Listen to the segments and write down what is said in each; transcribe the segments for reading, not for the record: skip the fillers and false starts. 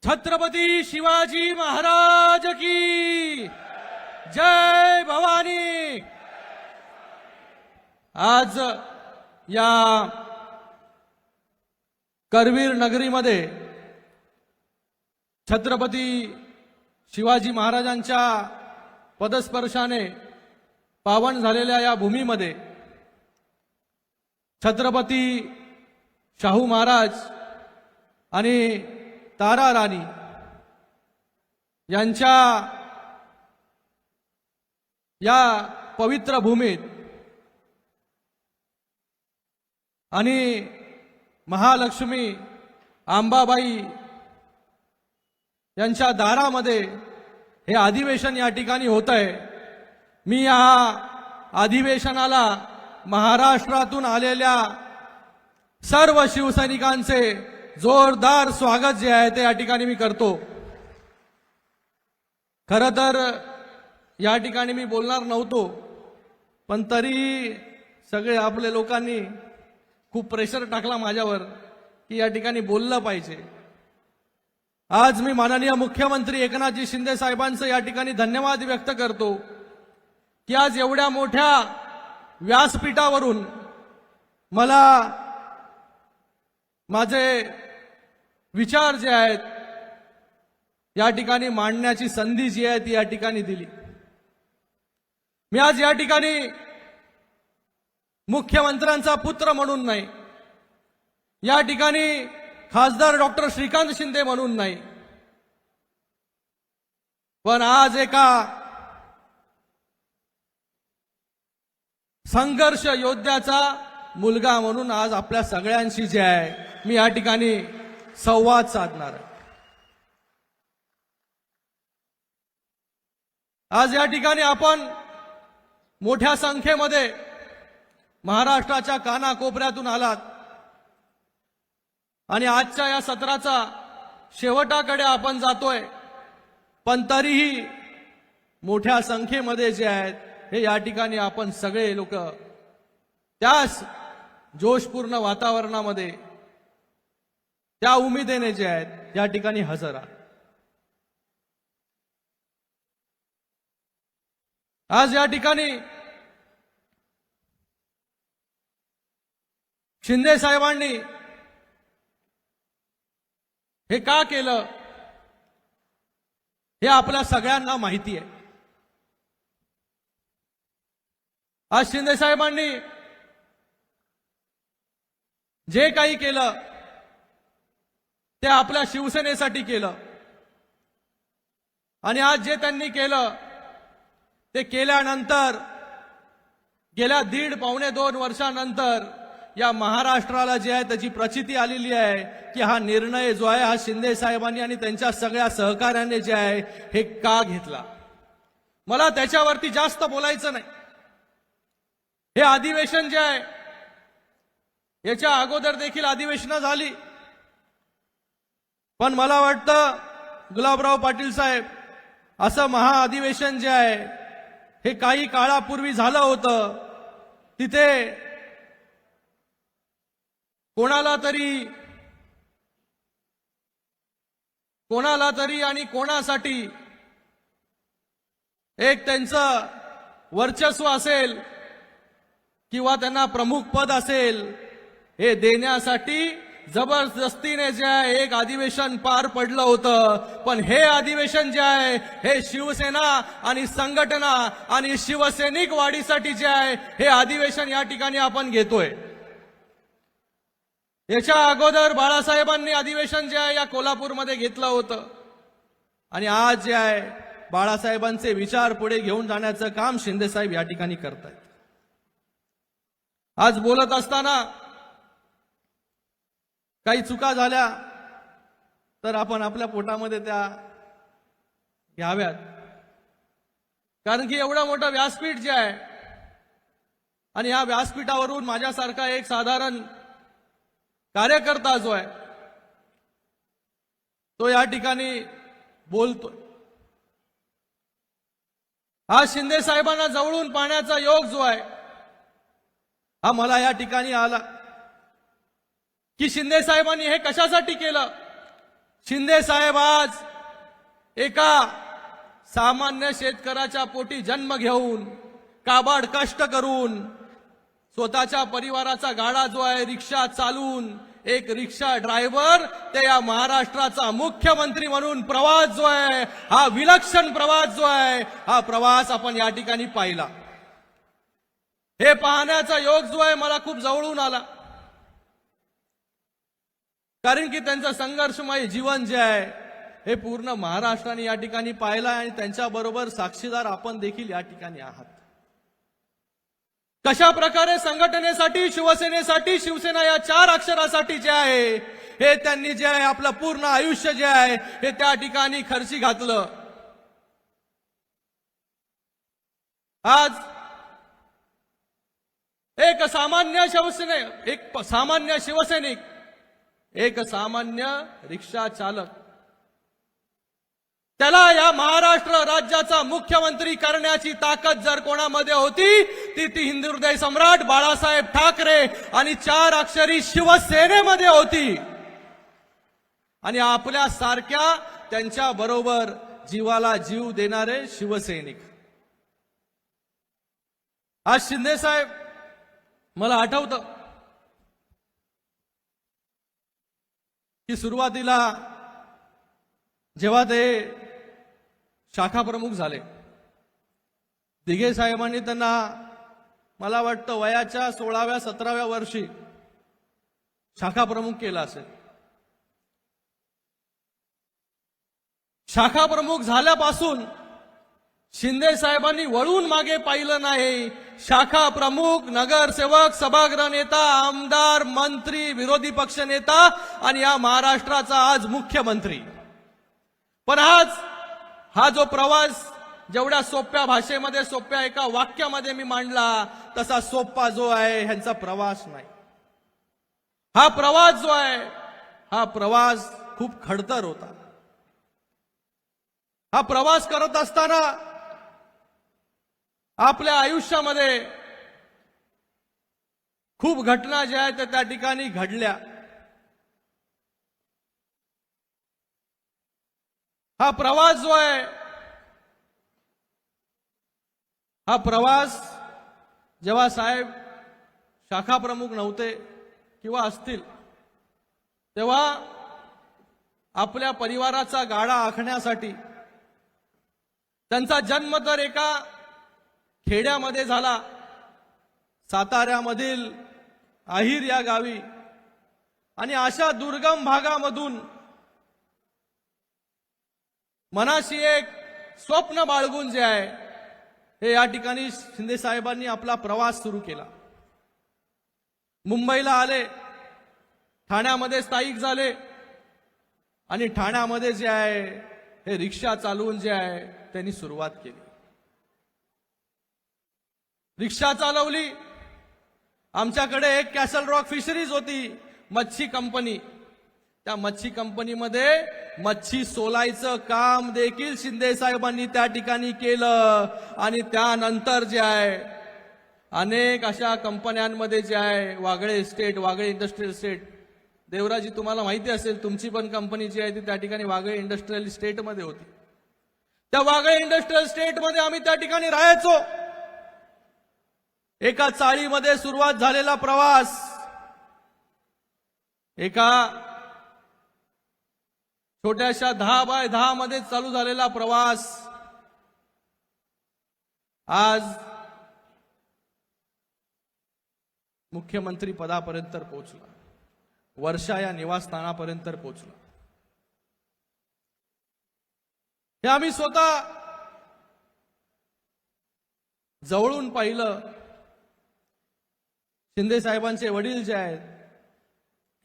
छत्रपती शिवाजी महाराज की जय भवानी। आज या करवीर नगरीमध्ये छत्रपती शिवाजी महाराजांच्या पदस्पर्शाने पावन झालेल्या या भूमीमध्ये छत्रपती शाहू महाराज आणि तारा राणी यांच्या या पवित्र भूमीत आणि महालक्ष्मी अंबाबाई यांच्या दारामध्ये हे अधिवेशन या ठिकाणी होत आहे। मी या अधिवेशनाला महाराष्ट्रातून आलेल्या सर्व शिवसैनिकांचे जोरदार स्वागत जे आहे ते या ठिकाणी मी करतो। खरं तर या ठिकाणी मी बोलणार नव्हतो, पण तरी सगळे आपले लोकांनी खूप प्रेशर टाकला माझ्यावर की या ठिकाणी बोललं पाहिजे। आज मी माननीय मुख्यमंत्री एकनाथजी शिंदे साहेबांचं या ठिकाणी धन्यवाद व्यक्त करतो की आज एवढ्या मोठ्या व्यासपीठावरून मला माझे विचार जे आहेत या ठिकाणी मांडण्याची संधी जी आहे ती या ठिकाणी दिली। मी आज या ठिकाणी मुख्यमंत्र्यांचा पुत्र म्हणून नाही, या ठिकाणी खासदार डॉक्टर श्रीकांत शिंदे म्हणून नाही, पण आज एका संघर्ष योद्ध्याचा मुलगा म्हणून आज आपल्या सगळ्यांशी जे आहे मी या ठिकाणी संवाद साधणार आहे। आज या ठिकाणी आपण मोठ्या संख्येमध्ये महाराष्ट्राच्या कानाकोपऱ्यातून आलात आणि आजच्या या सत्राचा शेवटाकडे आपण जातोय, पण तरीही मोठ्या संख्येमध्ये जे आहेत हे या ठिकाणी आपण सगळे लोक त्याच जोशपूर्ण वातावरणामध्ये त्या उमेदीने जे आहेत या ठिकाणी हजर आहात। आज या ठिकाणी शिंदे साहेबांनी हे का केलं हे आपल्या सगळ्यांना माहिती आहे। आज शिंदे साहेबांनी जे काही केलं ते आपल्या शिवसेनेसाठी केलं आणि आज जे त्यांनी केलं ते केल्यानंतर गेल्या 1.5-2 वर्षानंतर या महाराष्ट्राला जे आहे त्याची प्रचिती आलेली आहे की हा निर्णय जो आहे हा शिंदे साहेबांनी आणि त्यांच्या सगळ्या सहकार्याने जे आहे हे का घेतला। मला त्याच्यावरती जास्त बोलायचं नाही। हे अधिवेशन जे आहे याच्या अगोदर देखील अधिवेशनं झाली, पण मला वाटतं गुलाबराव पाटील साहेब असं महाअधिवेशन जे आहे हे काही काळापूर्वी झालं होतं, तिथे कोणाला तरी आणि कोणासाठी एक त्यांचं वर्चस्व असेल किंवा त्यांना प्रमुख पद असेल हे देण्यासाठी जबरदस्तीने जे आहे एक अधिवेशन पार पडलं होतं। पण हे अधिवेशन जे आहे हे शिवसेना आणि संघटना आणि शिवसैनिक वाढीसाठी जे आहे हे अधिवेशन या ठिकाणी आपण घेतोय। याच्या अगोदर बाळासाहेबांनी अधिवेशन जे आहे या कोल्हापूरमध्ये घेतलं होतं आणि आज जे आहे बाळासाहेबांचे विचार पुढे घेऊन जाण्याचं काम शिंदे साहेब या ठिकाणी करतायत। आज बोलत असताना काही चुका झाल्या तर आपण आपल्या पोटामध्ये त्या घ्याव्यात, कारण की एवढं मोठं व्यासपीठ जे आहे आणि या व्यासपीठावरून माझ्यासारखा एक साधारण कार्यकर्ता जो आहे तो या ठिकाणी बोलतोय। आज शिंदे साहेबांना जवळून पाहण्याचा योग जो आहे हा मला या ठिकाणी आला। की शिंदे साहेबांनी हे कशासाठी केलं? शिंदे साहेब आज एका सामान्य शेतकऱ्याच्या पोटी जन्म घेऊन काबाड कष्ट करून स्वतःच्या परिवाराचा गाडा जो आहे रिक्षा चालवून एक रिक्षा ड्रायव्हर ते या महाराष्ट्राचा मुख्यमंत्री म्हणून प्रवास जो आहे हा विलक्षण प्रवास जो आहे हा प्रवास आपण या ठिकाणी पाहिला. हे पाहण्याचा योग जो आहे मला खूप जवळून आला, कारण की त्यांचं संघर्षमय जीवन जे आहे हे पूर्ण महाराष्ट्राने या ठिकाणी पाहिलं आणि त्यांच्याबरोबर साक्षीदार आपण देखील या ठिकाणी आहात. कशा प्रकारे संघटनेसाठी शिवसेनेसाठी शिवसेना या 4 अक्षरासाठी जे आहे हे त्यांनी जे आहे आपलं पूर्ण आयुष्य जे आहे हे त्या ठिकाणी खर्ची घातलं. आज एक सामान्य शिवसैनिक, एक सामान्य रिक्षा चालक, त्याला या महाराष्ट्र राज्याचा मुख्यमंत्री करण्याची ताकद जर कोणामध्ये होती ती हिंदुहृदय सम्राट बाळासाहेब ठाकरे आणि 4 अक्षरी शिवसेनेमध्ये होती. आणि आपल्या सारख्या त्यांच्या बरोबर जीवाला जीव देणारे शिवसैनिक. आज शिंदे साहेब, मला आठवतं की सुरुवातीला जेव्हा ते शाखा प्रमुख झाले, दिघे साहेबांनी त्यांना मला वाटतं वयाच्या 16व्या 17व्या वर्षी शाखा प्रमुख केला असेल. शाखा प्रमुख झाल्यापासून शिंदे साहेबांनी वळून मागे पाहिलं नाही. शाखा प्रमुख, नगरसेवक, सभागृह नेता, आमदार, मंत्री, विरोधी पक्ष नेता आणि या महाराष्ट्राचा आज मुख्यमंत्री. पण आज हा जो प्रवास जेवढ्या सोप्या भाषेमध्ये सोप्या एका वाक्यामध्ये मी मांडला तसा सोपा जो आहे ह्यांचा प्रवास नाही. हा प्रवास जो आहे हा प्रवास खूप खडतर होता. हा प्रवास करत असताना आपल्या आयुष्यामध्ये खूप घटना ज्या आहेत त्या ठिकाणी घडल्या. हा प्रवास जो आहे हा प्रवास जेव्हा साहेब शाखा प्रमुख नव्हते किंवा असतील तेव्हा आपल्या परिवाराचा गाडा आखण्यासाठी त्यांचा जन्म तर एका खेड्यामध्ये झाला, साताऱ्यामधील आहिर या गावी, आणि अशा दुर्गम भागामधून मनाशी एक स्वप्न बाळगून जे आहे हे या ठिकाणी शिंदे साहेबांनी आपला प्रवास सुरू केला. मुंबईला आले, ठाण्यामध्ये स्थायिक झाले आणि ठाण्यामध्ये जे आहे हे रिक्षा चालवून जे आहे त्यांनी सुरुवात केली. रिक्षा चालवली. आमच्याकडे एक कॅसल रॉक फिशरीज होती, मच्छी कंपनी. त्या मच्छी कंपनीमध्ये मच्छी सोलायचं काम देखील शिंदे साहेबांनी त्या ठिकाणी केलं. आणि त्यानंतर जे आहे अनेक अशा कंपन्यांमध्ये जे आहे Wagle estate, Wagle industrial estate, देवराजी तुम्हाला माहिती असेल तुमची पण कंपनी जी आहे ती त्या ठिकाणी वागळे इंडस्ट्रियल इस्टेटमध्ये होती. त्या वागळे इंडस्ट्रियल इस्टेटमध्ये आम्ही त्या ठिकाणी राहायचो. एका चाळीमध्ये सुरुवात झालेला प्रवास एका छोट्याशा 10 बाय 10 मध्ये चालू झालेला प्रवास आज मुख्यमंत्री पदापर्यंत पोहोचला, वर्षा या निवासस्थानापर्यंत पोहोचला. हे आम्ही स्वतः जवळून पाहिलं. शिंदे साहेबांचे वडील जे आहेत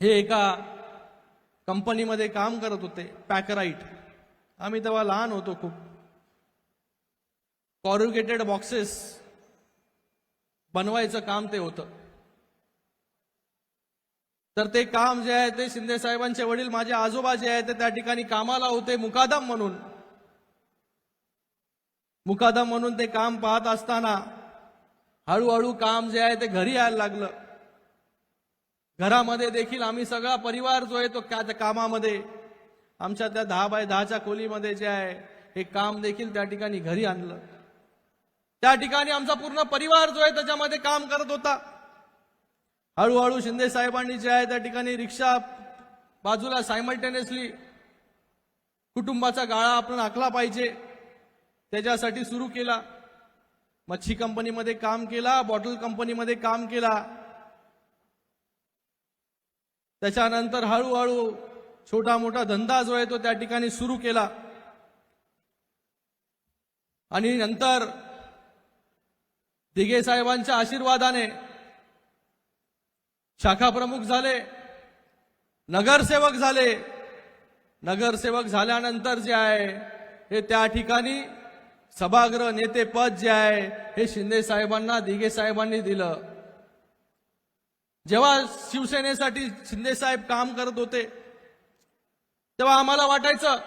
हे एका कंपनीमध्ये काम करत होते, पॅकराईट. आम्ही तेव्हा लहान होतो खूप. कॉरुगेटेड बॉक्सेस बनवायचं काम ते होतं. तर ते काम जे आहे ते शिंदे साहेबांचे वडील माझे आजोबा जे आहेत ते त्या ठिकाणी कामाला होते मुकादम म्हणून. मुकादम म्हणून ते काम पाहत असताना हळूहळू काम जे आहे ते घरी यायला लागलं. घरामध्ये देखील आम्ही सगळा परिवार जो आहे तो त्या कामामध्ये आमच्या त्या 10 बाय 10च्या खोलीमध्ये जे आहे हे काम देखील त्या ठिकाणी घरी आणलं. त्या ठिकाणी आमचा पूर्ण परिवार जो आहे त्याच्यामध्ये काम करत होता. हळूहळू शिंदे साहेबांनी जे आहे त्या ठिकाणी रिक्षा बाजूला सायमल्टेनियसली कुटुंबाचा गाळा आपण आखला पाहिजे त्याच्यासाठी सुरू केला. मच्छी कंपनीमध्ये काम केला, बॉटल कंपनीमध्ये काम केला. त्याच्यानंतर हळूहळू छोटा मोठा धंदा जो आहे तो त्या ठिकाणी सुरू केला. आणि नंतर दिघे साहेबांच्या आशीर्वादाने शाखा प्रमुख झाले, नगरसेवक झाले. नगरसेवक झाल्यानंतर जे आहे हे त्या ठिकाणी सभागृह नेते पद जे आहे हे शिंदे साहेबांना दिघे साहेबांनी दिलं. जेव्हा शिवसेनेसाठी शिंदे साहेब काम करत होते तेव्हा आम्हाला वाटायचं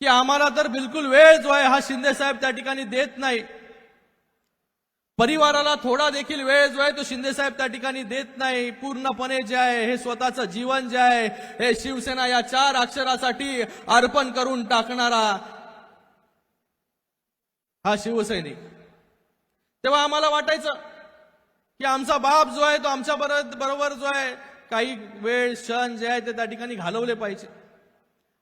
की आम्हाला तर बिलकुल वेळ जो आहे हा शिंदे साहेब त्या ठिकाणी देत नाही. परिवाराला थोडा देखील वेळ जो आहे तो शिंदे साहेब त्या ठिकाणी देत नाही. पूर्णपणे जे आहे हे स्वतःचं जीवन जे आहे हे शिवसेना या 4 अक्षरासाठी अर्पण करून टाकणारा हा शिवसैनिक. तेव्हा आम्हाला वाटायचं की आमचा बाप जो आहे तो आमच्या बरोबर जो आहे काही वेळ क्षण जे आहे ते त्या ठिकाणी घालवले पाहिजे.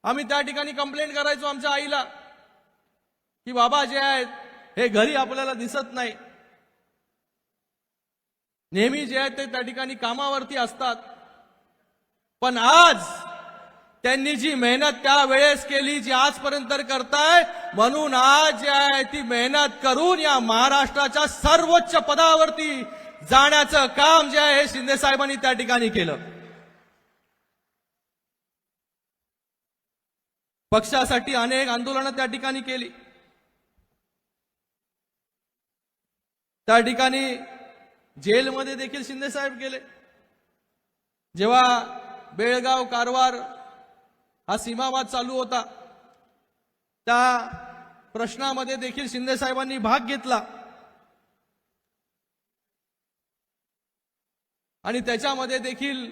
आम्ही त्या ठिकाणी कंप्लेंट करायचो आमच्या आईला की बाबा जे आहेत हे घरी आपल्याला दिसत नाही, नेहमी जे आहेत ते त्या ठिकाणी कामावरती असतात. पण आज त्यांनी जी मेहनत त्यावेळेस केली जी आजपर्यंत करताय, म्हणून आज जे आहे ती मेहनत करून या महाराष्ट्राच्या सर्वोच्च पदावरती जाण्याचं काम जे आहे हे शिंदे साहेबांनी त्या ठिकाणी केलं. पक्षासाठी अनेक आंदोलनं त्या ठिकाणी केली. त्या ठिकाणी जेलमध्ये देखील शिंदे साहेब गेले. जेव्हा बेळगाव कारवार हा सीमावाद चालू होता त्या प्रश्नामध्ये देखील शिंदे साहेबांनी भाग घेतला आणि त्याच्यामध्ये देखील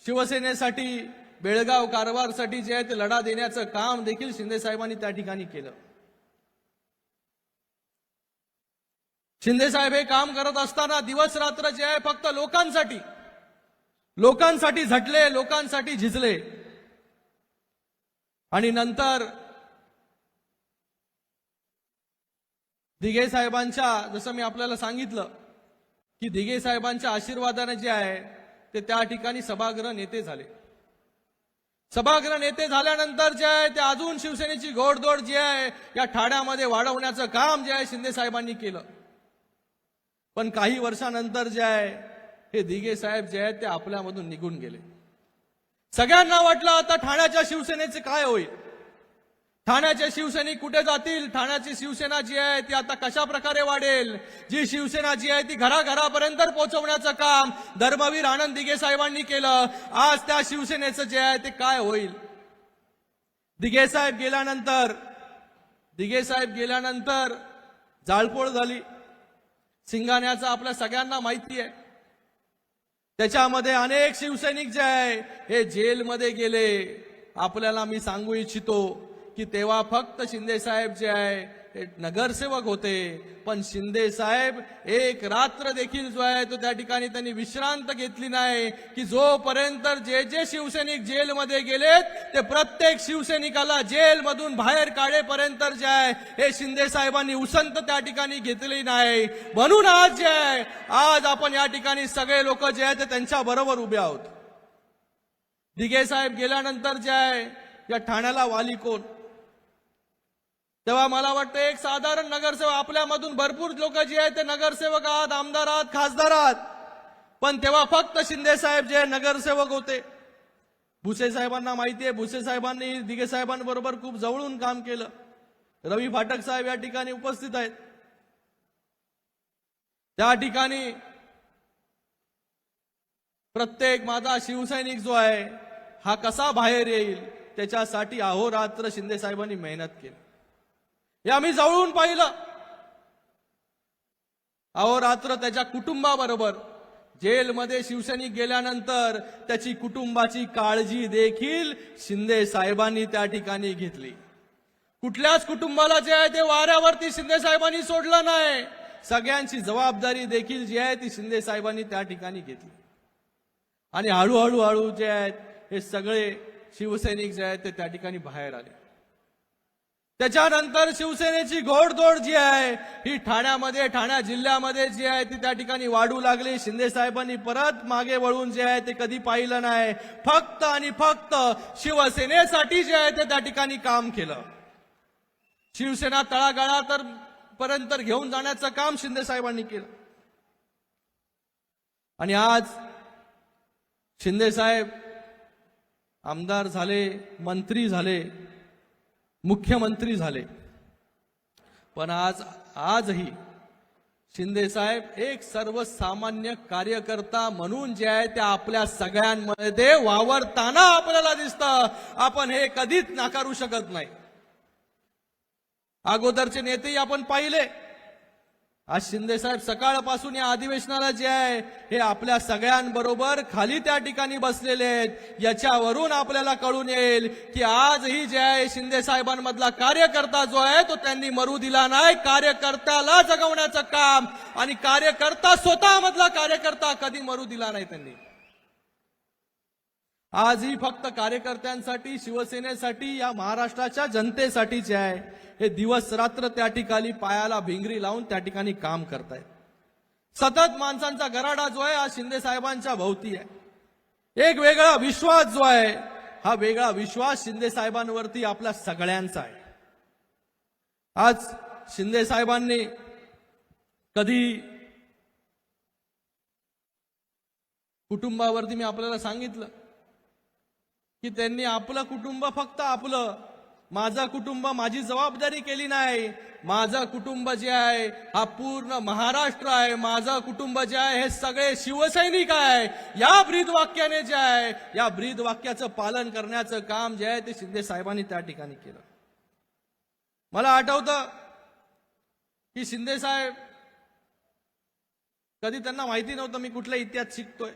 शिवसेनेसाठी बेळगाव कारवारसाठी जे आहे ते लढा देण्याचं काम देखील शिंदे साहेबांनी त्या ठिकाणी केलं. शिंदे साहेब हे काम करत असताना दिवस रात्र जे आहे फक्त लोकांसाठी झटले, लोकांसाठी झिजले. आणि नंतर दिघे साहेबांच्या, जसं मी आपल्याला सांगितलं की दिघे साहेबांच्या आशीर्वादाने जे आहे ते त्या ठिकाणी सभागृह नेते झाले. सभागृह नेते झाल्यानंतर जे आहे ते अजून शिवसेनेची घोडदौड जी आहे या ठाण्यामध्ये वाढवण्याचं काम जे आहे शिंदे साहेबांनी केलं. पण काही वर्षानंतर जे आहे हे दिघे साहेब जे आहेत ते आपल्यामधून निघून गेले. सगळ्यांना वाटलं आता ठाण्याच्या शिवसेनेचे काय होईल, ठाण्याचे शिवसैनिक कुठे जातील, ठाण्याची शिवसेना जी आहे ती आता कशा प्रकारे वाढेल. जी शिवसेना जी आहे ती घराघरापर्यंत पोहोचवण्याचं काम धर्मवीर आनंद दिघे साहेबांनी केलं. आज त्या शिवसेनेचं जे आहे ते काय होईल. दिघे साहेब गेल्यानंतर जाळपोळ झाली. सिंगाण्याचं आपल्या सगळ्यांना माहिती आहे. त्याच्यामध्ये अनेक शिवसैनिक जे आहे हे जेलमध्ये गेले. आपल्याला मी सांगू इच्छितो की तेव्हा फक्त शिंदे साहेब जे आहे हे नगरसेवक होते, पण शिंदे साहेब एक रात्र देखील जो आहे तो त्या ठिकाणी त्यांनी विश्रांत घेतली नाही की जोपर्यंत जे शिवसैनिक जेलमध्ये गेलेत ते प्रत्येक शिवसैनिकाला जेलमधून बाहेर काढेपर्यंत जे आहे हे शिंदे साहेबांनी उसंत त्या ठिकाणी घेतली नाही. म्हणून आज जे आहे आज आपण या ठिकाणी सगळे लोक जे आहेत ते त्यांच्या बरोबर उभे आहोत. दिघे साहेब गेल्यानंतर जे आहे या ठाण्याला वाली कोण, तेव्हा मला वाटतं एक साधारण नगरसेवक, आपल्यामधून भरपूर लोक जे आहेत ते नगरसेवक आहात, आमदार आहात, खासदार आहात, पण तेव्हा फक्त शिंदे साहेब जे नगरसेवक होते. भुसे साहेबांना माहिती आहे, भुसे साहेबांनी दिघे साहेबांबरोबर खूप जवळून काम केलं. रवी फाटक साहेब या ठिकाणी उपस्थित आहेत. त्या ठिकाणी प्रत्येक माझा शिवसैनिक जो आहे हा कसा बाहेर येईल त्याच्यासाठी अहोरात्र शिंदे साहेबांनी मेहनत केली. हे आम्ही जवळून पाहिलं. अहोरात्र त्याच्या कुटुंबाबरोबर जेलमध्ये शिवसैनिक गेल्यानंतर त्याची कुटुंबाची काळजी देखील शिंदे साहेबांनी त्या ठिकाणी घेतली. कुठल्याच कुटुंबाला जे आहे ते वाऱ्यावरती शिंदे साहेबांनी सोडलं नाही. सगळ्यांची जबाबदारी देखील जी आहे ती शिंदे साहेबांनी त्या ठिकाणी घेतली. आणि हळूहळू जे आहेत हे सगळे शिवसैनिक जे आहेत ते त्या ठिकाणी बाहेर आले. त्याच्यानंतर शिवसेनेची घोडदौड जी आहे ही ठाण्या जिल्ह्यामध्ये जी आहे ती त्या ठिकाणी वाढू लागली. शिंदे साहेबांनी परत मागे वळून जे आहे ते कधी पाहिलं नाही. फक्त आणि फक्त शिवसेनेसाठी जे आहे ते त्या ठिकाणी काम केलं. शिवसेना तळागाळात पर्यंत घेऊन जाण्याचं काम शिंदे साहेबांनी केलं. आणि आज शिंदे साहेब आमदार झाले, मंत्री झाले, मुख्यमंत्री झाले, पण आजही शिंदे साहेब एक सर्वसामान्य कार्यकर्ता म्हणून जे आहे ते आपल्या सगळ्यांमध्ये वावरताना आपल्याला दिसतं. आपण हे कधीच नाकारू शकत नाही. अगोदरचे नेतेही आपण पाहिले. आज शिंदे साहेब सकाळपासून या अधिवेशनाला जे आहे हे आपल्या सगळ्यांबरोबर खाली त्या ठिकाणी बसलेले आहेत. याच्यावरून आपल्याला कळून येईल की आजही जे आहे शिंदे साहेबांमधला कार्यकर्ता जो आहे तो त्यांनी मरू दिला नाही. कार्यकर्त्याला जगवण्याचं काम आणि कार्यकर्ता स्वतःमधला कार्यकर्ता कधी मरू दिला नाही त्यांनी. आजही फक्त कार्यकर्त्यांसाठी, शिवसेनेसाठी, या महाराष्ट्राच्या जनतेसाठी जे आहे हे दिवस रात्र त्या ठिकाणी पायाला भिंगरी लावून त्या ठिकाणी काम करतायत. सतत माणसांचा गराडा जो आहे हा शिंदे साहेबांच्या भोवती आहे. एक वेगळा विश्वास जो आहे हा वेगळा विश्वास शिंदे साहेबांवरती आपल्या सगळ्यांचा आहे. आज शिंदे साहेबांनी कधी कुटुंबावरती मी आपल्याला सांगितलं की त्यांनी आपलं कुटुंब फक्त आपलं, माझं कुटुंब माझी जबाबदारी केली नाही. माझं कुटुंब जे आहे हा पूर्ण महाराष्ट्र आहे. माझं कुटुंब जे आहे हे सगळे शिवसैनिक आहे. या ब्रीद वाक्याने जे आहे या ब्रीद वाक्याचं पालन करण्याचं काम जे आहे ते शिंदे साहेबांनी त्या ठिकाणी केलं. मला आठवतं की शिंदे साहेब कधी त्यांना माहिती नव्हतं मी कुठल्या इतिहास शिकतोय,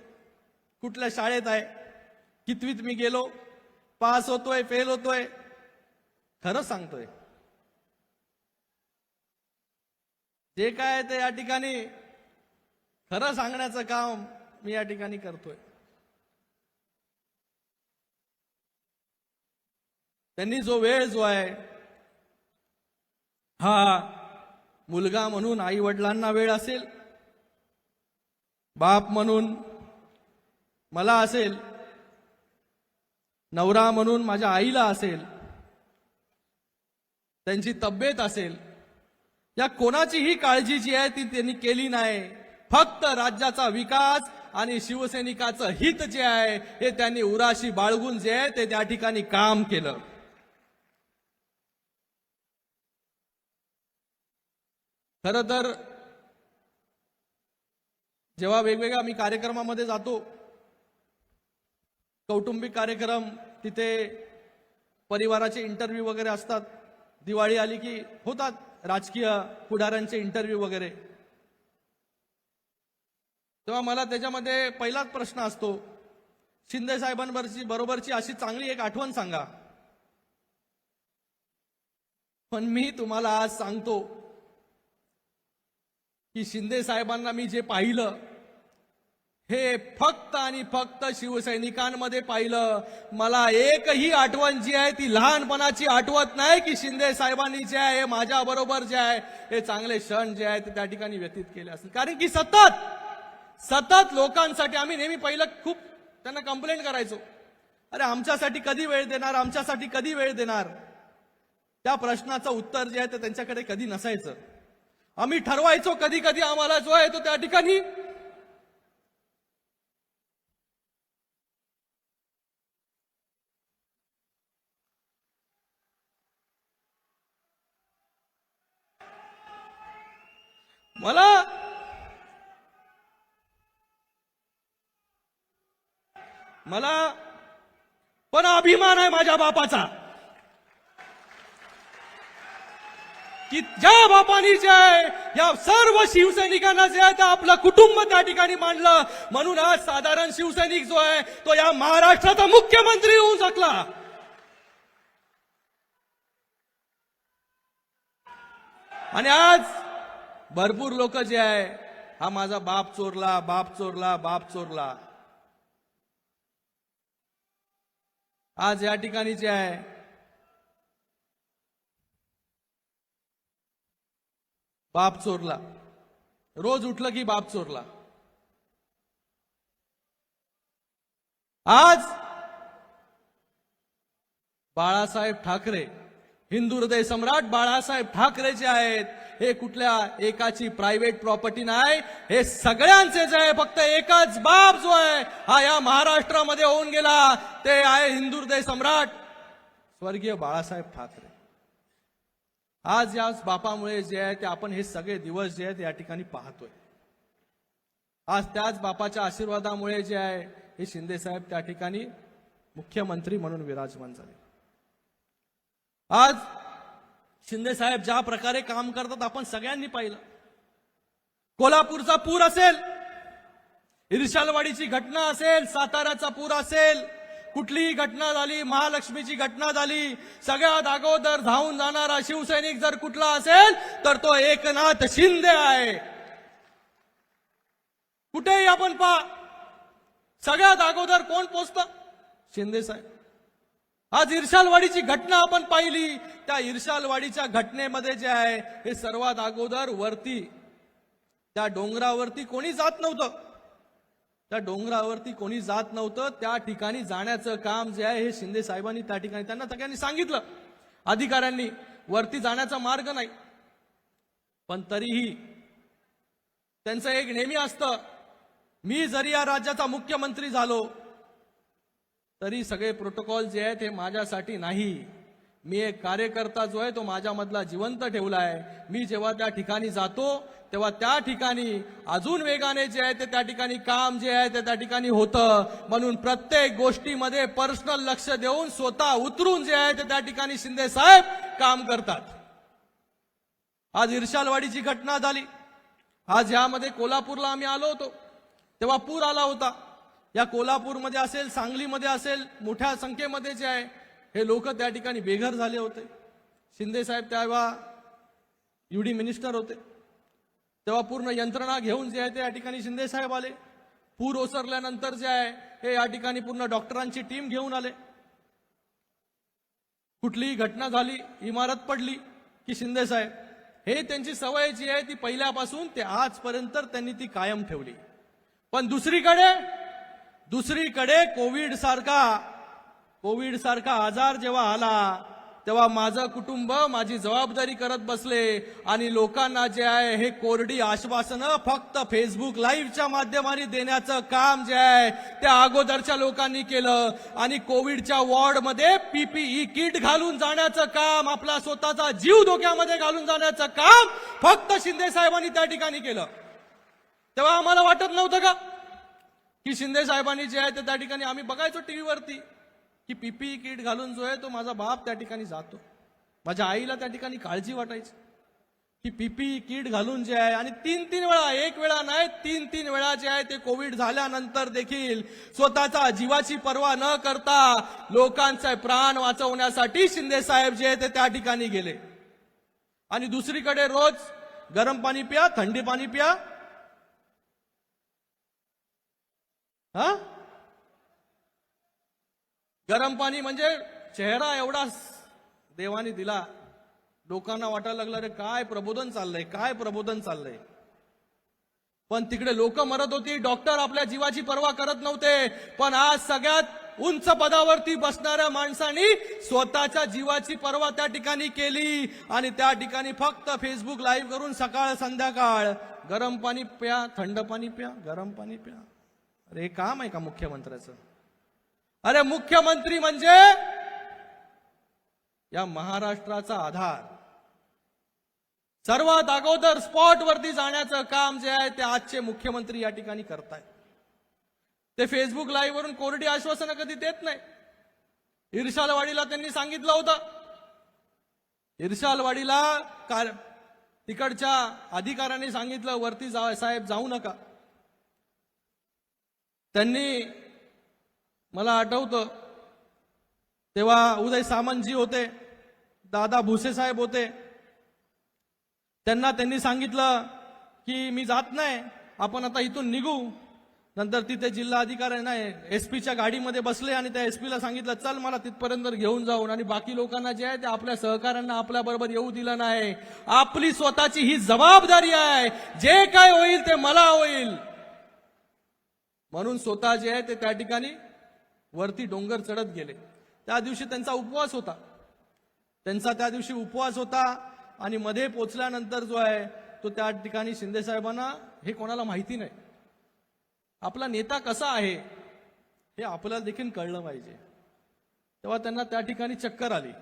कुठल्या शाळेत आहे, कितवीत मी गेलो, पास होतोय, फेल होतोय. खरं सांगतोय, जे काय ते या ठिकाणी खरं सांगण्याचं काम मी या ठिकाणी करतोय. त्यांनी जो वेळ जो आहे हा मुलगा म्हणून आई वडिलांना वेळ असेल, बाप म्हणून मला असेल, नवरा म्हणून माझ्या आईला असेल, त्यांची तब्येत असेल, या कोणाचीही काळजी जी आहे ती त्यांनी केली नाही. फक्त राज्याचा विकास आणि शिवसैनिकाचं हित जे आहे हे त्यांनी उराशी बाळगून जे आहे ते त्या ठिकाणी काम केलं. खरं तर जेव्हा वेगवेगळ्या मी कार्यक्रमामध्ये जातो, कौटुंबिक कार्यक्रम, तिथे परिवाराचे इंटरव्ह्यू वगैरे असतात. दिवाळी आली की होतात राजकीय पुढाऱ्यांचे इंटरव्ह्यू वगैरे. तेव्हा मला त्याच्यामध्ये पहिलाच प्रश्न असतो, शिंदे साहेबांबरोबरची अशी चांगली एक आठवण सांगा. पण मी तुम्हाला आज सांगतो की शिंदे साहेबांना मी जे पाहिलं हे फक्त आणि फक्त शिवसैनिकांमध्ये पाहिलं. मला एकही आठवण जी आहे ती लहानपणाची आठवत नाही की शिंदे साहेबांनी जे आहे माझ्या बरोबर जे आहे हे चांगले क्षण जे आहे ते त्या ठिकाणी व्यतीत केले असतील. कारण की सतत लोकांसाठी आम्ही नेहमी पहिलं खूप त्यांना कंप्लेंट करायचो, अरे आमच्यासाठी कधी वेळ देणार, आमच्यासाठी कधी वेळ देणार. त्या प्रश्नाचं उत्तर जे आहे ते त्यांच्याकडे कधी नसायचं. आम्ही ठरवायचो कधी कधी आम्हाला जो आहे तो त्या ठिकाणी मला पण अभिमान आहे माझ्या बापाचा. की ज्या बापानी जे आहे या सर्व शिवसैनिकांना जे आहे ते आपलं कुटुंब त्या ठिकाणी मांडलं, म्हणून आज साधारण शिवसैनिक जो आहे तो या महाराष्ट्राचा मुख्यमंत्री होऊ शकला. आणि आज भरपूर लोक जे आहे हा माझा बाप चोरला, बाप चोरला, बाप चोरला. आज या ठिकाणी जे आहे बाप चोरला, रोज उठलं की बाप चोरला. आज बाळासाहेब ठाकरे, हिंदू हृदय सम्राट बाळासाहेब ठाकरे जे आहेत हे कुठल्या एकाची प्रायव्हेट प्रॉपर्टी नाही, हे सगळ्यांचे जे आहे. फक्त एकच बाप जो आहे हा या महाराष्ट्रामध्ये होऊन गेला, ते आहे हिंदू हृदय सम्राट स्वर्गीय बाळासाहेब ठाकरे. आज या बापामुळे जे आहे ते आपण हे सगळे दिवस जे आहेत या ठिकाणी पाहतोय. आज त्याच बापाच्या आशीर्वादामुळे जे आहे हे शिंदे साहेब त्या ठिकाणी मुख्यमंत्री म्हणून विराजमान झाले. आज शिंदे साहेब ज्या प्रकारे काम करतात आपण सगळ्यांनी पाहिलं. कोल्हापूरचा पूर असेल, इर्शालवाडीची घटना असेल, साताऱ्याचा पूर असेल, कुठलीही घटना झाली, महालक्ष्मीची घटना झाली, सगळ्यात अगोदर धावून जाणारा शिवसैनिक जर कुठला असेल तर तो एकनाथ शिंदे आहे. कुठेही आपण पहा, सगळ्यात अगोदर कोण पोचतं? शिंदे साहेब. आज इर्शालवाडीची घटना आपण पाहिली, त्या इर्शालवाडीच्या घटनेमध्ये जे आहे हे सर्वात अगोदर वरती त्या डोंगरावरती कोणी जात नव्हतं, त्या डोंगरावरती कोणी जात नव्हतं. त्या ठिकाणी जाण्याचं काम जे आहे हे शिंदे साहेबांनी त्या ठिकाणी त्यांना सगळ्यांनी सांगितलं, अधिकाऱ्यांनी वरती जाण्याचा मार्ग नाही. पण तरीही त्यांचं एक नेहमी असतं, मी जरी या राज्याचा मुख्यमंत्री झालो तरी सगळे प्रोटोकॉल जे आहेत ते माझ्यासाठी नाही, मी एक कार्यकर्ता जो आहे तो माझ्यामधला जिवंत ठेवला आहे. मी जेव्हा त्या ठिकाणी जातो तेव्हा त्या ठिकाणी अजून वेगाने जे आहे ते त्या ठिकाणी काम जे आहे ते त्या ठिकाणी होतं. म्हणून प्रत्येक गोष्टीमध्ये पर्सनल लक्ष देऊन स्वतः उतरून जे आहे ते त्या ठिकाणी शिंदे साहेब काम करतात. आज इर्शालवाडीची घटना झाली, आज यामध्ये कोल्हापूरला आम्ही आलो होतो तेव्हा पूर आला होता. या कोल्हापूरमध्ये असेल, सांगलीमध्ये असेल, मोठ्या संख्येमध्ये जे आहे हे लोक त्या ठिकाणी बेघर झाले होते. शिंदे साहेब तेव्हा युडी मिनिस्टर होते, तेव्हा पूर्ण यंत्रणा घेऊन जे आहे ते या ठिकाणी शिंदे साहेब आले. पूर ओसरल्यानंतर जे आहे हे या ठिकाणी पूर्ण डॉक्टरांची टीम घेऊन आले. कुठलीही घटना झाली, इमारत पडली की शिंदे साहेब, हे त्यांची सवय जी आहे ती पहिल्यापासून ते आजपर्यंत त्यांनी ती कायम ठेवली. पण दुसरीकडे कोविड सारखा आजार जेव्हा आला तेव्हा माझं कुटुंब माझी जबाबदारी करत बसले आणि लोकांना जे आहे हे कोरडी आश्वासनं फक्त फेसबुक लाईव्हच्या माध्यमाने देण्याचं काम जे आहे त्या अगोदरच्या लोकांनी केलं. आणि कोविडच्या वॉर्डमध्ये पीपीई किट घालून जाण्याचं काम, आपला स्वतःचा जीव धोक्यामध्ये घालून जाण्याचं काम फक्त शिंदे साहेबांनी त्या ठिकाणी केलं. तेव्हा आम्हाला वाटत नव्हतं का की शिंदे साहेबांनी जे आहे ते त्या ठिकाणी आम्ही बघायचो टीव्हीवरती की पीपीई किट घालून जो आहे तो माझा बाप त्या ठिकाणी जातो. माझ्या आईला त्या ठिकाणी काळजी वाटायची की पीपीई किट घालून जे आहे, आणि तीन वेळा, एक वेळा नाही, तीन वेळा जे आहे ते कोविड झाल्यानंतर देखील स्वतःचा जीवाची पर्वा न करता लोकांचे प्राण वाचवण्यासाठी शिंदे साहेब जे आहे ते त्या ठिकाणी गेले. आणि दुसरीकडे रोज गरम पाणी प्या, थंडी पाणी प्या, गरम पाणी म्हणजे चेहरा एवढा देवाने दिला, लोकांना वाटायला लागलं रे काय प्रबोधन चाललंय, काय प्रबोधन चाललंय. पण तिकडे लोक मरत होती, डॉक्टर आपल्या जीवाची पर्वा करत नव्हते. पण आज सगळ्यात उंच पदावरती बसणाऱ्या माणसांनी स्वतःच्या जीवाची पर्वा त्या ठिकाणी केली आणि त्या ठिकाणी फक्त फेसबुक लाईव्ह करून सकाळ संध्याकाळ गरम पाणी प्या, थंड पाणी प्या, गरम पाणी प्या. अरे हे काम आहे का मुख्यमंत्र्याचं? अरे मुख्यमंत्री म्हणजे या महाराष्ट्राचा आधार. सर्वात अगोदर स्पॉट वरती जाण्याचं काम जे आहे ते आजचे मुख्यमंत्री या ठिकाणी करतायत. ते फेसबुक लाईव्ह वरून कोरडी आश्वासनं कधी देत नाही. इर्शालवाडीला त्यांनी सांगितलं होतं इर्शालवाडीला तिकडच्या अधिकाऱ्यांनी सांगितलं वरती साहेब जाऊ नका. त्यांनी, मला आठवतं तेव्हा उदय सामंतजी होते, दादा भुसे साहेब होते, त्यांनी सांगितलं की मी जात नाही, आपण आता इथून निघू. नंतर तिथे जिल्हा अधिकारी नाही एसपीच्या गाडीमध्ये बसले आणि त्या एसपीला सांगितलं चल मला तिथपर्यंत घेऊन जाऊन, आणि बाकी लोकांना जे आहे ते आपल्या सहकाऱ्यांना आपल्या बरोबर येऊ दिलं नाही. आपली स्वतःची ही जबाबदारी आहे, जे काय होईल ते मला होईल म्हणून स्वतः जे आहे ते त्या ठिकाणी वरती डोंगर चढत गेले. त्या दिवशी त्यांचा उपवास होता, त्या दिवशी उपवास होता. आणि मध्ये पोचल्यानंतर जो आहे तो त्या ठिकाणी शिंदे साहेबांना हे कोणाला माहिती नाही, आपला नेता कसा आहे हे आपल्याला देखील कळलं पाहिजे. तेव्हा त्यांना त्या ठिकाणी चक्कर आली,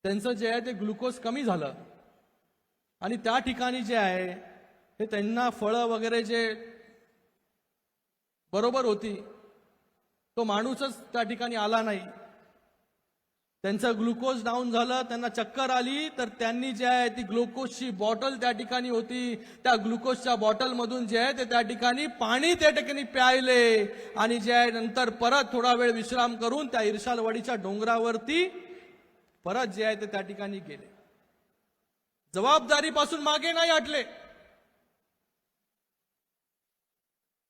त्यांचं जे आहे ते ग्लुकोज कमी झालं आणि त्या ठिकाणी जे आहे हे त्यांना फळं वगैरे जे बरोबर होती तो माणूसच त्या ठिकाणी आला नाही. त्यांचं ग्लुकोज डाऊन झालं, त्यांना चक्कर आली, तर त्यांनी जे आहे ती ग्लुकोजची बॉटल त्या ठिकाणी होती, त्या ग्लुकोजच्या बॉटलमधून जे आहे ते त्या ठिकाणी पाणी त्या ठिकाणी प्यायले आणि जे आहे नंतर परत थोडा वेळ विश्राम करून त्या इर्शालवाडीच्या डोंगरावरती परत जे आहे ते त्या ठिकाणी गेले. जबाबदारीपासून मागे नाही हटले.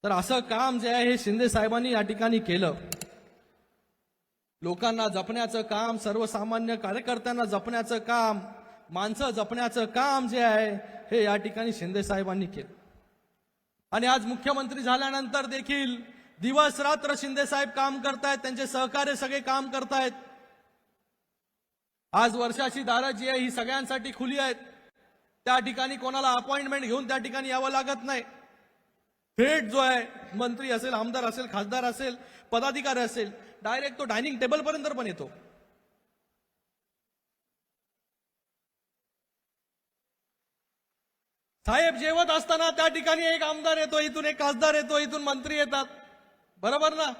तर असं काम जे आहे हे शिंदे साहेबांनी या ठिकाणी केलं. लोकांना जपण्याचं काम, सर्वसामान्य कार्यकर्त्यांना जपण्याचं काम, माणसं जपण्याचं काम जे आहे हे या ठिकाणी शिंदे साहेबांनी केलं. आणि आज मुख्यमंत्री झाल्यानंतर देखील दिवस रात्र शिंदे साहेब काम करतायत, त्यांचे सहकार्य सगळे काम करतायत. आज वर्षाची दारं जी आहे ही सगळ्यांसाठी खुली आहेत. त्या ठिकाणी कोणाला अपॉइंटमेंट घेऊन त्या ठिकाणी यावं लागत नाही. थेट जो आहे मंत्री असेल, आमदार असेल, खासदार असेल, पदाधिकारी असेल, डायरेक्ट तो डायनिंग टेबल पर्यंत पण येतो. साहेब जेवत असताना त्या ठिकाणी एक आमदार येतो, इथून एक खासदार येतो, इथून मंत्री येतात, बरोबर ना.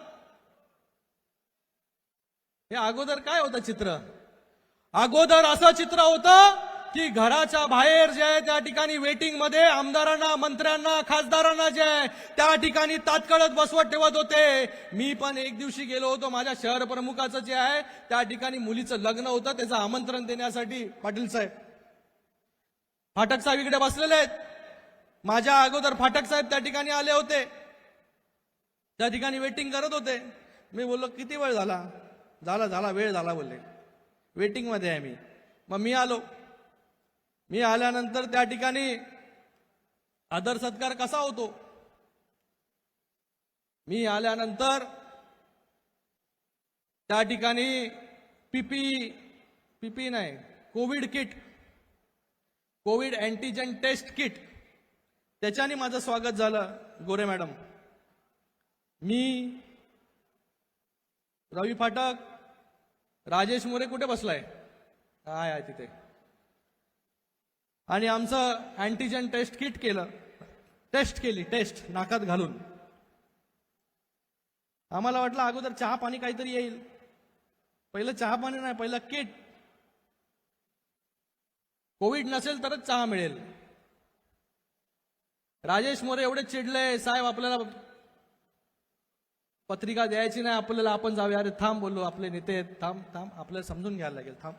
हे अगोदर काय होतं चित्र? अगोदर असं चित्र होतं की घराच्या बाहेर जे आहे त्या ठिकाणी वेटिंग मध्ये आमदारांना, मंत्र्यांना, खासदारांना जे आहे त्या ठिकाणी तात्काळच बसवत ठेवत होते. मी पण एक दिवशी गेलो होतो, माझ्या शहर प्रमुखाचं जे आहे त्या ठिकाणी मुलीचं लग्न होतं, त्याचं आमंत्रण देण्यासाठी. पाटील साहेब, फाटक साहेब इकडे बसलेले आहेत. माझ्या अगोदर फाटक साहेब त्या ठिकाणी आले होते, त्या ठिकाणी वेटिंग करत होते. मी बोललो किती वेळ झाला? झाला वेळ झाला बोलले, वेटिंग मध्ये आहे मी. मग मी आलो. मी आल्यानंतर त्या ठिकाणी आदर सत्कार कसा होतो? मी आल्यानंतर त्या ठिकाणी पीपी नाही, covid kit, covid antigen test kit, त्याच्याने माझं स्वागत झालं. गोरे मॅडम, मी, रवी फाटक, राजेश मोरे कुठे बसलाय? काय आहे तिथे. आणि आमचं अँटीजन टेस्ट किट केलं, टेस्ट नाकात घालून. आम्हाला वाटलं अगोदर चहा पाणी काहीतरी येईल. पहिलं चहा पाणी नाही, पहिलं किट. कोविड नसेल तरच चहा मिळेल. राजेश मोरे एवढे चिडले, साहेब आपल्याला पत्रिका द्यायची नाही आपल्याला, आपण जाऊया. अरे थांब बोललो, आपले नेते थांब, आपल्याला समजून घ्यायला लागेल, थांब.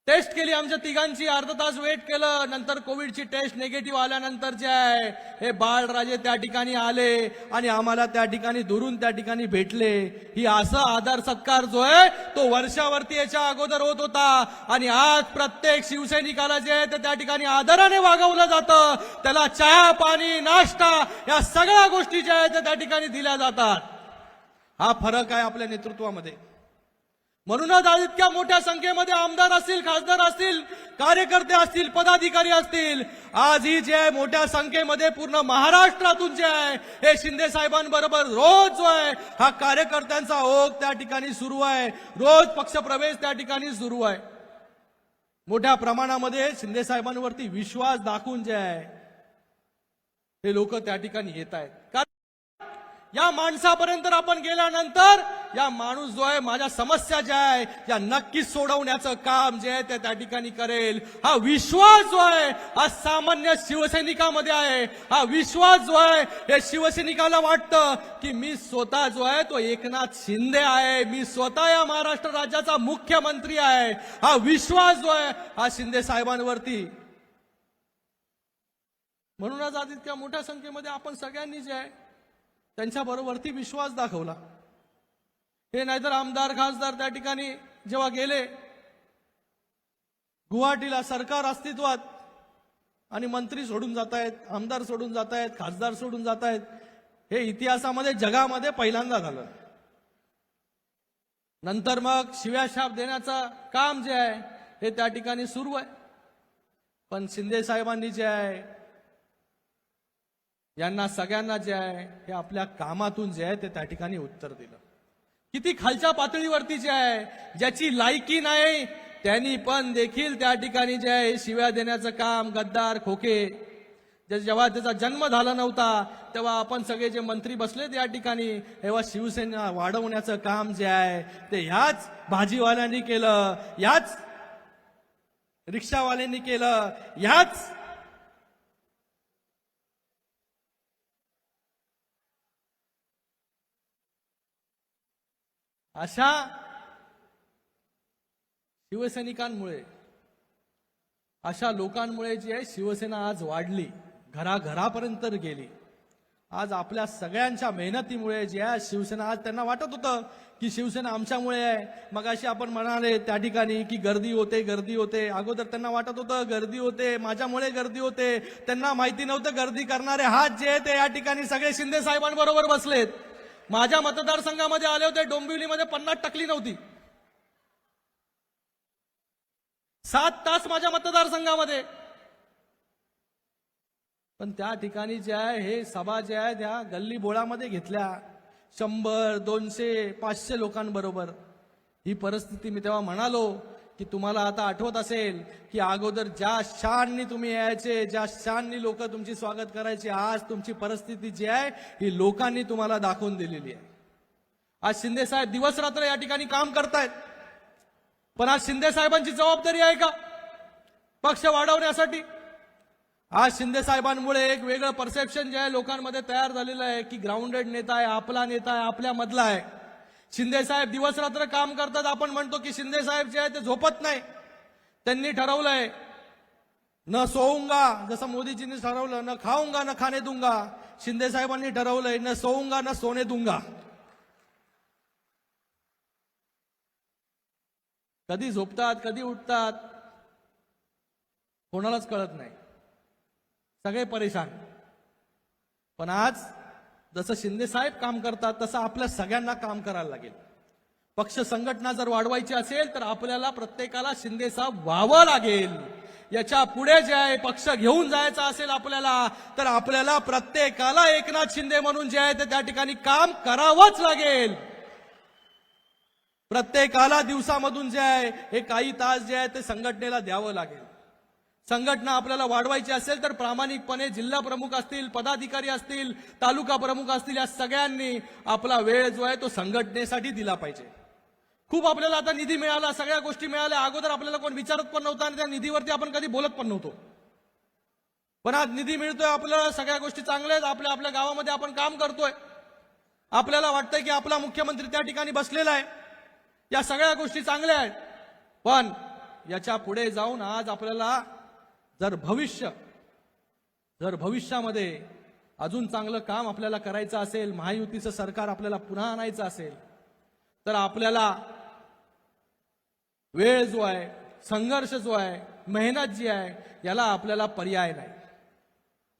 टेस्ट केली आमच्या तिघांची, अर्धा तास वेट केलं. नंतर कोविडची टेस्ट निगेटिव्ह आल्यानंतर जे आहे हे बाळराजे त्या ठिकाणी आले आणि आम्हाला त्या ठिकाणी दुरून त्या ठिकाणी भेटले. ही असा आदर सत्कार जो आहे तो वर्षावरती याच्या अगोदर होत होता. आणि आज प्रत्येक शिवसैनिकाला जे आहे ते त्या ठिकाणी आदराने वागवलं जातं. त्याला चहा पाणी नाश्ता या सगळ्या गोष्टी ज्या आहेत त्या ठिकाणी दिल्या जातात. हा फरक आहे आपल्या नेतृत्वामध्ये. म्हणूनच आज इतक्या मोठ्या संख्येमध्ये आमदार असतील, खासदार असतील, कार्यकर्ते असतील, पदाधिकारी असतील, आज ही जे आहे मोठ्या संख्येमध्ये पूर्ण महाराष्ट्रातून जे आहे हे शिंदे साहेबांबरोबर रोज जो आहे हा कार्यकर्त्यांचा ओघ त्या ठिकाणी सुरू आहे. रोज पक्षप्रवेश त्या ठिकाणी सुरू आहे. मोठ्या प्रमाणामध्ये शिंदे साहेबांवरती विश्वास दाखवून जे आहे हे लोक त्या ठिकाणी येत आहेत. या माणसापर्यंत आपण गेल्यानंतर या माणूस जो आहे माझ्या समस्या ज्या आहे या नक्कीच सोडवण्याचं काम जे आहे ते त्या ठिकाणी करेल. हा विश्वास जो आहे हा सामान्य शिवसैनिकामध्ये आहे. हा विश्वास जो आहे हे शिवसैनिकाला वाटतं की मी स्वतः जो आहे तो एकनाथ शिंदे आहे, मी स्वतः या महाराष्ट्र राज्याचा मुख्यमंत्री आहे. हा विश्वास जो आहे हा शिंदे साहेबांवरती. म्हणूनच आज इतक्या मोठ्या संख्येमध्ये आपण सगळ्यांनी जे आहे त्यांच्याबरोबरती विश्वास दाखवला. हे नाहीतर आमदार खासदार त्या ठिकाणी जेव्हा गेले गुवाहाटीला, सरकार अस्तित्वात आणि मंत्री सोडून जात आहेत, आमदार सोडून जात आहेत, खासदार सोडून जात आहेत, हे इतिहासामध्ये जगामध्ये पहिल्यांदा झालं. नंतर मग शिव्याशाप देण्याचं काम जे आहे हे त्या ठिकाणी सुरू आहे. पण शिंदे साहेबांनी जे आहे यांना सगळ्यांना जे आहे हे आपल्या कामातून जे आहे ते त्या ठिकाणी उत्तर दिलं. किती खालच्या पातळीवरती जे आहे ज्याची लायकी नाही त्यांनी पण देखील त्या ठिकाणी जे आहे शिव्या देण्याचं काम, गद्दार खोके, जेव्हा त्याचा जन्म झाला नव्हता तेव्हा आपण सगळे जे मंत्री बसले त्या ठिकाणी तेव्हा शिवसेना वाढवण्याचं काम जे आहे ते ह्याच भाजीवाल्यांनी केलं, ह्याच रिक्षावाल्यांनी केलं, ह्याच अशा शिवसैनिकांमुळे, अशा लोकांमुळे जी आहे शिवसेना आज वाढली, घराघरापर्यंत गेली. आज आपल्या सगळ्यांच्या मेहनतीमुळे जे आहे शिवसेना, आज त्यांना वाटत होतं की शिवसेना आमच्यामुळे आहे. मग अशी आपण म्हणाले त्या ठिकाणी की गर्दी होते. अगोदर त्यांना वाटत होतं गर्दी होते, माझ्यामुळे गर्दी होते. त्यांना माहिती नव्हतं गर्दी करणारे हात जे आहे ते या ठिकाणी सगळे शिंदे साहेबांबरोबर बसलेत. माझ्या मतदारसंघामध्ये आले होते, डोंबिवलीमध्ये 50 टकली नव्हती. 7 तास माझ्या मतदारसंघामध्ये. पण त्या ठिकाणी जे आहे हे सभा जे आहे त्या गल्ली बोळामध्ये घेतल्या 100, 200, 500 लोकांबरोबर. ही परिस्थिती मी तेव्हा म्हणालो की तुम्हाला आता आठवत असेल की अगोदर ज्या शाननी तुम्ही यायचे, ज्या शाननी लोक तुमची स्वागत करायचे, आज तुमची परिस्थिती जी आहे ही लोकांनी तुम्हाला दाखवून दिलेली आहे. आज शिंदे साहेब दिवस रात्र या ठिकाणी काम करतायत. पण आज शिंदे साहेबांची जबाबदारी आहे का पक्ष वाढवण्यासाठी? आज शिंदे साहेबांमुळे एक वेगळं परसेप्शन जे आहे लोकांमध्ये तयार झालेलं आहे की ग्राउंडेड नेता आहे, आपला नेता आहे, आपल्या मधला आहे. शिंदे साहेब दिवस रात्र काम करतात. आपण म्हणतो की शिंदे साहेब जे आहे ते झोपत नाही. त्यांनी ठरवलंय न सोऊंगा, जसं मोदीजींनी ठरवलं न खाऊंगा न खाणे दूंगा, शिंदे साहेबांनी ठरवलंय न सोऊंगा न सोने दूंगा. कधी झोपतात, कधी उठतात, कोणालाच कळत नाही. सगळे परेशान. पण आज जसं शिंदे साहेब काम करतात तसं आपल्या सगळ्यांना काम करायला लागेल. पक्ष संघटना जर वाढवायची असेल तर आपल्याला प्रत्येकाला शिंदे साहेब व्हावं लागेल. याच्या पुढे जे आहे पक्ष घेऊन जायचा असेल आपल्याला तर आपल्याला प्रत्येकाला एकनाथ शिंदे म्हणून जे आहे ते त्या ठिकाणी काम करावंच लागेल. प्रत्येकाला दिवसामधून जे आहे हे काही तास जे आहे ते संघटनेला द्यावं लागेल. संघटना आपल्याला वाढवायची असेल तर प्रामाणिकपणे जिल्हा प्रमुख असतील, पदाधिकारी असतील, तालुका प्रमुख असतील, या सगळ्यांनी आपला वेळ जो आहे तो संघटनेसाठी दिला पाहिजे. खूप आपल्याला आता निधी मिळाला, सगळ्या गोष्टी मिळाल्या. अगोदर आपल्याला कोण विचारत पण नव्हता आणि त्या निधीवरती आपण कधी बोलत पण नव्हतो. पण आज निधी मिळतोय आपल्याला, सगळ्या गोष्टी चांगल्या आहेत. आपल्या आपल्या गावामध्ये आपण काम करतोय. आपल्याला वाटतंय की आपला मुख्यमंत्री त्या ठिकाणी बसलेला आहे. या सगळ्या गोष्टी चांगल्या आहेत. पण याच्या पुढे जाऊन आज आपल्याला जर भविष्यामध्ये अजून चांगलं काम आपल्याला करायचं असेल, महायुतीचं सरकार आपल्याला पुन्हा आणायचं असेल तर आपल्याला वेळ जो आहे, संघर्ष जो आहे, मेहनत जी आहे याला आपल्याला पर्याय नाही.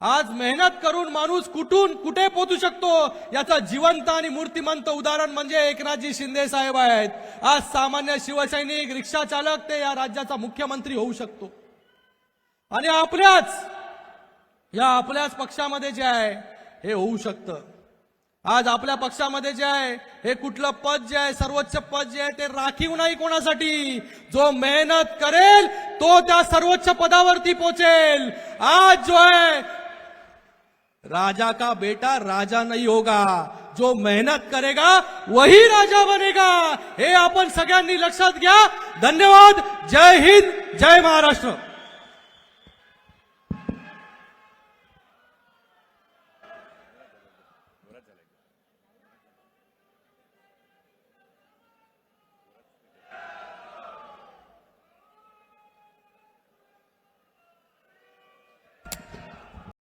आज मेहनत करून माणूस कुठून कुठे पोहोचू शकतो याचं जिवंत आणि मूर्तिमंत उदाहरण म्हणजे एकनाथजी शिंदे साहेब आहेत. आज सामान्य शिवसैनिक, रिक्षा चालक ते या राज्याचा मुख्यमंत्री होऊ शकतो. आणि आपल्याच पक्षामध्ये जे आहे हे होऊ शकतं. आज आपल्या पक्षामध्ये जे आहे हे कुठलं पद जे आहे, सर्वोच्च पद जे आहे ते राखीव नाही कोणासाठी. जो मेहनत करेल तो त्या सर्वोच्च पदावरती पोहोचेल. आज जो आहे राजा का बेटा राजा नहीं होगा, जो मेहनत करेगा वही राजा बनेगा, हे आपण सगळ्यांनी लक्षात घ्या. धन्यवाद. जय हिंद, जय महाराष्ट्र.